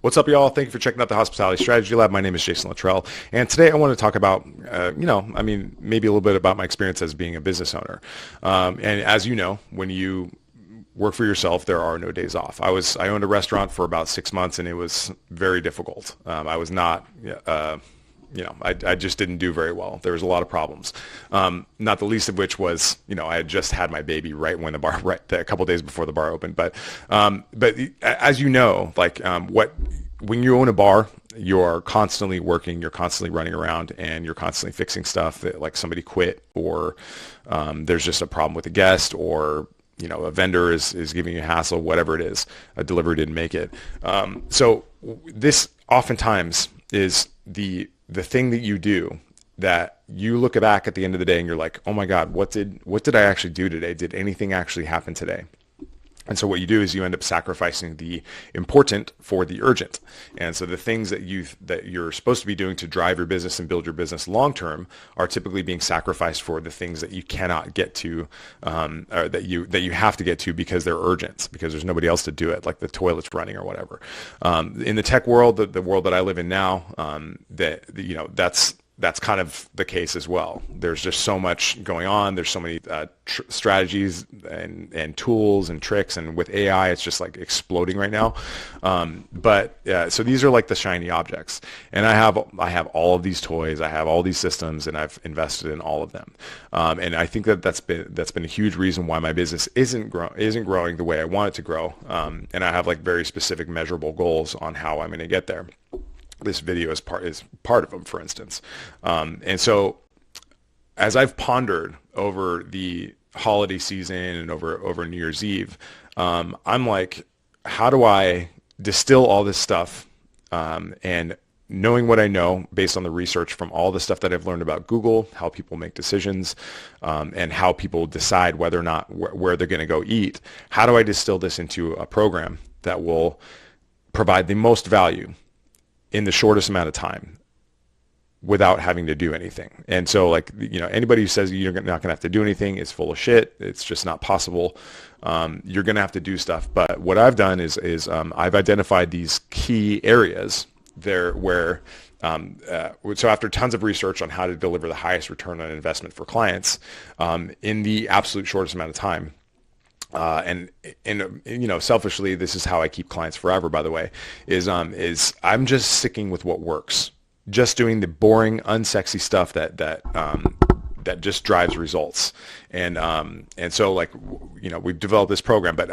What's up, y'all? Thank you for checking out the Hospitality Strategy Lab. My name is Jason Littrell, and today I want to talk about, maybe a little bit about my experience as being a business owner. And as you know, when you work for yourself, there are no days off. I owned a restaurant for about 6 months, and it was very difficult. I was not, I just didn't do very well. There was a lot of problems. Not the least of which was, I had just had my baby right when a couple of days before the bar opened. But as you know, when you own a bar, you're constantly working, you're constantly running around, and you're constantly fixing stuff that, like, somebody quit, or there's just a problem with a guest, or a vendor is giving you a hassle, whatever it is, a delivery didn't make it. So this oftentimes is the thing that you do that you look back at the end of the day and you're like, oh my God, what did I actually do today? Did anything actually happen today? And so what you do is you end up sacrificing the important for the urgent. And so the things that you're supposed to be doing to drive your business and build your business long term are typically being sacrificed for the things that you cannot get to, or that you have to get to because they're urgent, because there's nobody else to do it, like the toilet's running or whatever. In the tech world, the world that I live in now, that's kind of the case as well. There's just so much going on. There's so many strategies and tools and tricks, and with AI, it's just like exploding right now. So these are like the shiny objects, and I have all of these toys. I have all these systems, and I've invested in all of them. And I think that's been a huge reason why my business isn't growing the way I want it to grow. And I have like very specific measurable goals on how I'm going to get there. This video is part of them, for instance. And so as I've pondered over the holiday season and over New Year's Eve, I'm like, how do I distill all this stuff, and knowing what I know based on the research from all the stuff that I've learned about Google, how people make decisions, and how people decide whether or not where they're going to go eat, how do I distill this into a program that will provide the most value in the shortest amount of time without having to do anything? And so, anybody who says you're not going to have to do anything is full of shit. It's just not possible. You're going to have to do stuff. But what I've done is I've identified these key areas there where, so after tons of research on how to deliver the highest return on investment for clients, in the absolute shortest amount of time, and selfishly, this is how I keep clients forever, by the way, is I'm just sticking with what works, just doing the boring, unsexy stuff that just drives results. And so we've developed this program, but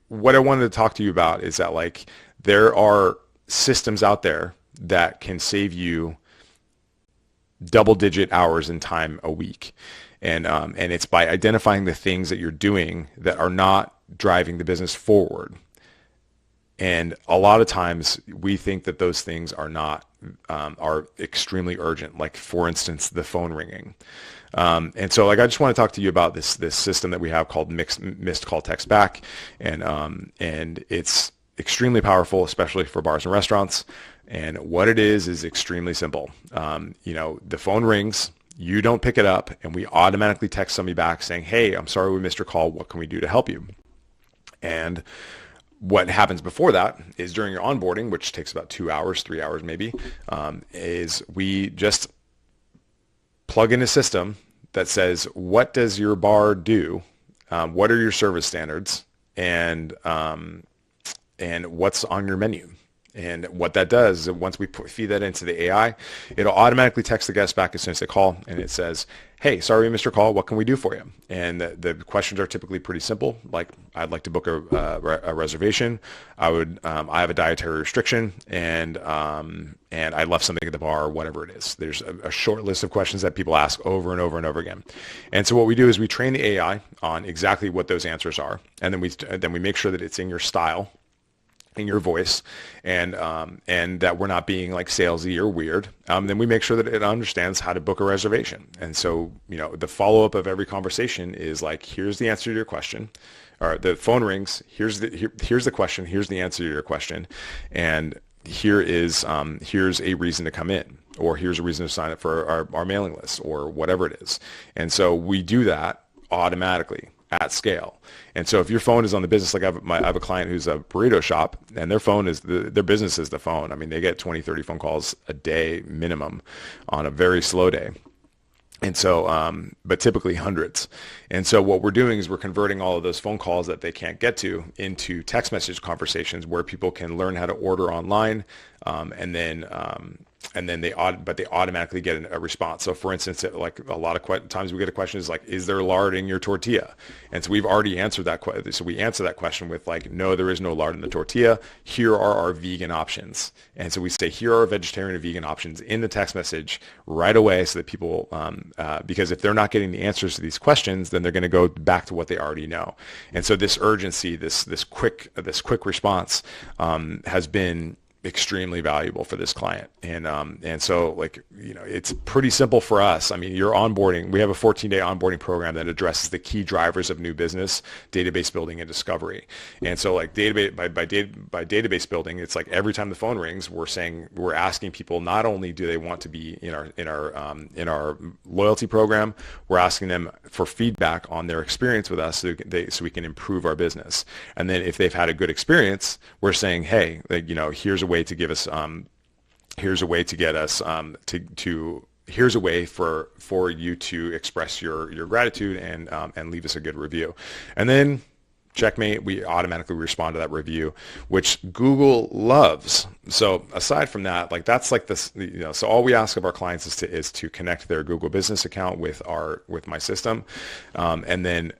what I wanted to talk to you about is that there are systems out there that can save you double-digit hours in time a week. And it's by identifying the things that you're doing that are not driving the business forward. And a lot of times we think that those things are extremely urgent. Like, for instance, the phone ringing. And so I just want to talk to you about this system that we have called missed call text back. And it's extremely powerful, especially for bars and restaurants. And what it is extremely simple. The phone rings. You don't pick it up, and we automatically text somebody back saying, hey, I'm sorry we missed your call. What can we do to help you? And what happens before that is during your onboarding, which takes about 2 hours, 3 hours maybe, is we just plug in a system that says, what does your bar do? What are your service standards? And what's on your menu? And what that does is once we feed that into the AI, it'll automatically text the guest back as soon as they call, and it says, hey, sorry we missed your call. What can we do for you? And the questions are typically pretty simple. Like, I'd like to book a reservation. I have a dietary restriction, and I left something at the bar, or whatever it is. There's a short list of questions that people ask over and over and over again. And so what we do is we train the AI on exactly what those answers are, and then we make sure that it's in your style, in your voice, and that we're not being like salesy or weird. Then we make sure that it understands how to book a reservation. And so, the follow-up of every conversation is like, here's the answer to your question, or the phone rings, here's the question, here's the answer to your question, and here's a reason to come in, or here's a reason to sign up for our mailing list, or whatever it is. And so we do that automatically. at scale. And so if your phone is on the business, like I have a client who's a burrito shop, and their phone is their business is the phone. I mean, they get 20, 30 phone calls a day minimum on a very slow day. And so, but typically hundreds. And so what we're doing is we're converting all of those phone calls that they can't get to into text message conversations where people can learn how to order online, and then they automatically get a response. So for instance, like a lot of times we get a question is like, is there lard in your tortilla? And so we've already answered that question. So we answer that question with like, no, there is no lard in the tortilla. Here are our vegan options. And so we say, here are vegetarian and vegan options in the text message right away, so that people, because if they're not getting the answers to these questions, then they're going to go back to what they already know. And so this urgency, this quick response, has been extremely valuable for this client. And so like, you know, it's pretty simple for us. I mean, you're onboarding, we have a 14-day onboarding program that addresses the key drivers of new business, database building and discovery. And so like by database building, it's like every time the phone rings, we're asking people, not only do they want to be in our loyalty program, we're asking them for feedback on their experience with us, so we can improve our business. And then if they've had a good experience, we're saying, hey, like, you know, here's a way to give us, here's a way to get us here's a way for you to express your gratitude and leave us a good review. And then checkmate, we automatically respond to that review, which Google loves. So aside from that, like that's like this, you know, so all we ask of our clients is to connect their Google business account with my system. And then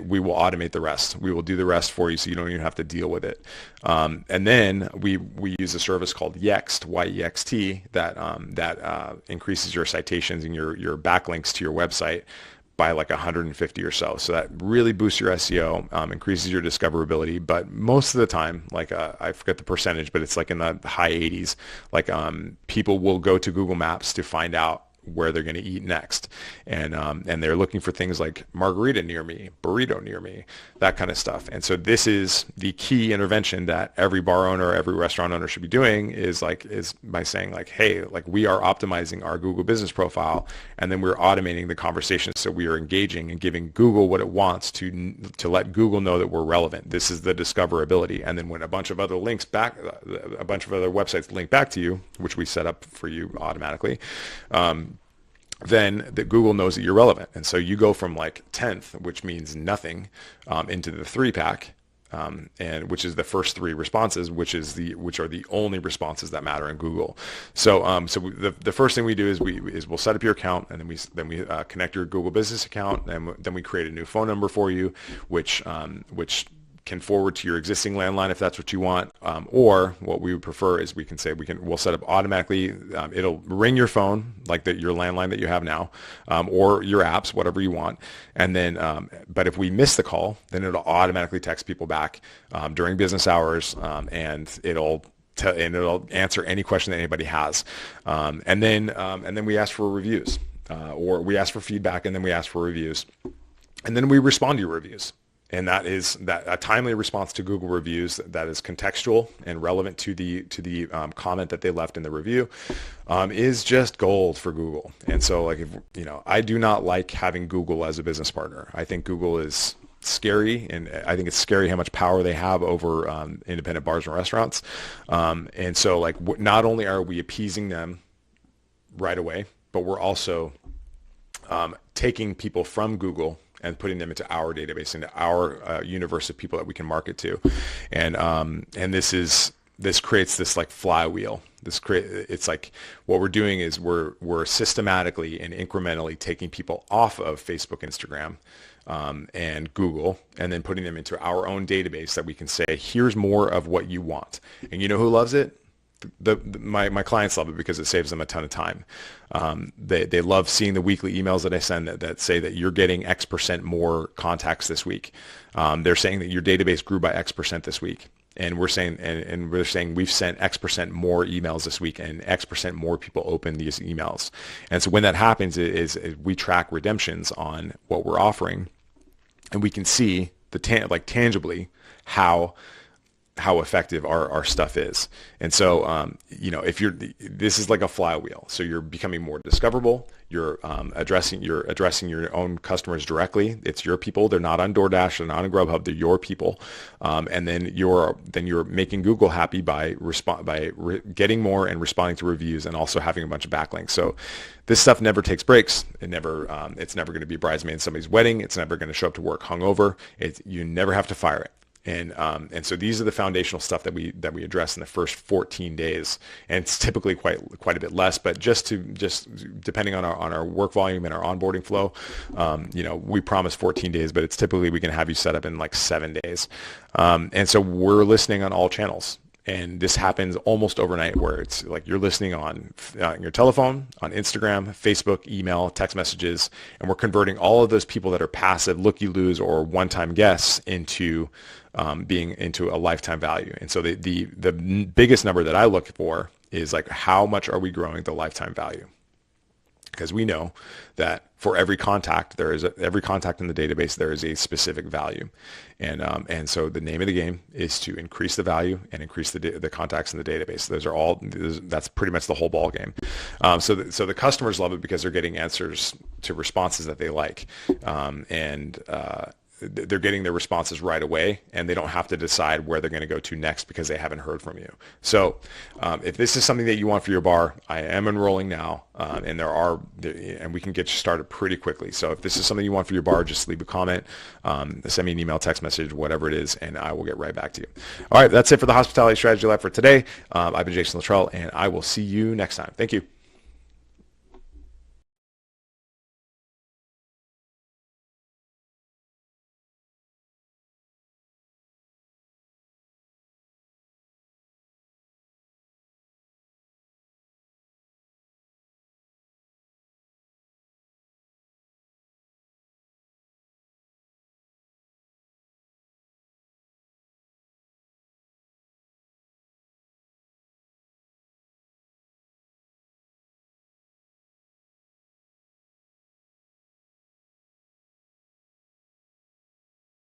we will automate the rest. We will do the rest for you, so you don't even have to deal with it. And then we use a service called Yext, Y-E-X-T, that increases your citations and your backlinks to your website by like 150 or so. So that really boosts your SEO, increases your discoverability. But most of the time, like I forget the percentage, but it's like in the high 80s, like people will go to Google Maps to find out where they're going to eat next. And they're looking for things like margarita near me, burrito near me, that kind of stuff. And so this is the key intervention that every bar owner, every restaurant owner should be doing, is by saying like, hey, like we are optimizing our Google business profile, and then we're automating the conversation. So we are engaging and giving Google what it wants to let Google know that we're relevant. This is the discoverability. And then when a bunch of other websites link back to you, which we set up for you automatically, then that Google knows that you're relevant. And so you go from like 10th, which means nothing, into the 3-pack, and which is the first 3 responses, which are the only responses that matter in Google. So the first thing we do is we'll set up your account, and then we connect your Google business account, and then we create a new phone number for you, which can forward to your existing landline if that's what you want, or what we would prefer is we'll set up automatically. It'll ring your phone like your landline that you have now, or your apps, whatever you want. And then, but if we miss the call, then it'll automatically text people back during business hours, and it'll answer any question that anybody has. And then we ask for reviews, or we ask for feedback, and then we ask for reviews, and then we respond to your reviews. And that is a timely response to Google reviews that is contextual and relevant to the comment that they left in the review, is just gold for Google. And so, like, I do not like having Google as a business partner. I think Google is scary, and I think it's scary how much power they have over independent bars and restaurants. And so, like, not only are we appeasing them right away, but we're also taking people from Google and putting them into our database, into our universe of people that we can market to. And this creates this like flywheel. It's like what we're doing is we're systematically and incrementally taking people off of Facebook, Instagram, and Google, and then putting them into our own database that we can say, here's more of what you want. And you know who loves it? My clients love it because it saves them a ton of time. They love seeing the weekly emails that I send that say that you're getting X% more contacts this week. They're saying that your database grew by X% this week. And we're saying, and we're saying we've sent X% more emails this week, and X% more people open these emails. And so when that happens is we track redemptions on what we're offering, and we can see tangibly how how effective our stuff is. And so, this is like a flywheel. So you're becoming more discoverable. You're addressing your own customers directly. It's your people. They're not on DoorDash. They're not on Grubhub. They're your people. And then you're making Google happy by getting more and responding to reviews, and also having a bunch of backlinks. So this stuff never takes breaks. It's never going to be a bridesmaid in somebody's wedding. It's never going to show up to work hungover. You never have to fire it. And so these are the foundational stuff that we address in the first 14 days, and it's typically quite a bit less. But just depending on our work volume and our onboarding flow, we promise 14 days, but it's typically we can have you set up in like 7 days. And so we're listening on all channels. And this happens almost overnight, where it's like you're listening on your telephone, on Instagram, Facebook, email, text messages, and we're converting all of those people that are passive, looky-loos, or one-time guests into being into a lifetime value. And so the biggest number that I look for is like, how much are we growing the lifetime value? Because we know that for every contact in the database, there is a specific value, and so the name of the game is to increase the value and increase the contacts in the database. That's pretty much the whole ball game. So the customers love it because they're getting answers to responses that they like, and they're getting their responses right away, and they don't have to decide where they're going to go to next because they haven't heard from you. So if this is something that you want for your bar, I am enrolling now, and we can get you started pretty quickly. So if this is something you want for your bar, just leave a comment, send me an email, text message, whatever it is, and I will get right back to you. All right, that's it for the Hospitality Strategy Lab for today. I've been Jason Littrell, and I will see you next time. Thank you.